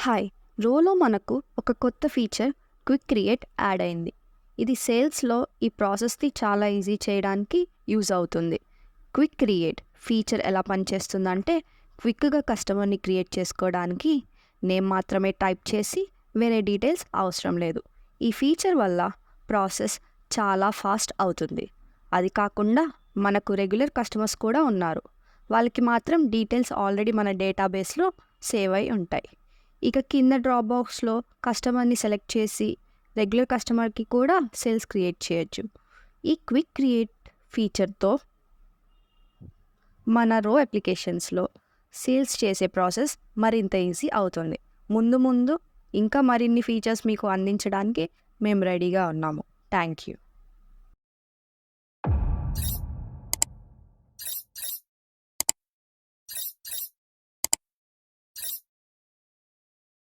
Hi రోలో మనకు ఒక కొత్త ఫీచర్ క్విక్ క్రియేట్ యాడ్ అయింది. ఇది సేల్స్లో ఈ ప్రాసెస్ని చాలా ఈజీ చేయడానికి యూజ్ అవుతుంది. క్విక్ క్రియేట్ ఫీచర్ ఎలా పనిచేస్తుందంటే క్విక్గా కస్టమర్ని క్రియేట్ చేసుకోవడానికి నేమ్ మాత్రమే టైప్ చేసి వేరే డీటెయిల్స్ అవసరం లేదు. ఈ ఫీచర్ వల్ల ప్రాసెస్ చాలా ఫాస్ట్ అవుతుంది. అది కాకుండా మనకు రెగ్యులర్ కస్టమర్స్ కూడా ఉన్నారు. వాళ్ళకి మాత్రం డీటెయిల్స్ ఆల్రెడీ మన డేటాబేస్లో సేవ్ అయి ఉంటాయి. ఇక కింద డ్రాప్ బాక్స్లో కస్టమర్ని సెలెక్ట్ చేసి రెగ్యులర్ కస్టమర్కి కూడా సేల్స్ క్రియేట్ చేయొచ్చు. ఈ క్విక్ క్రియేట్ ఫీచర్తో మన రో అప్లికేషన్స్లో సేల్స్ చేసే ప్రాసెస్ మరింత ఈజీ అవుతుంది. ముందు ముందు ఇంకా మరిన్ని ఫీచర్స్ మీకు అందించడానికి మేము రెడీగా ఉన్నాము. Thank you.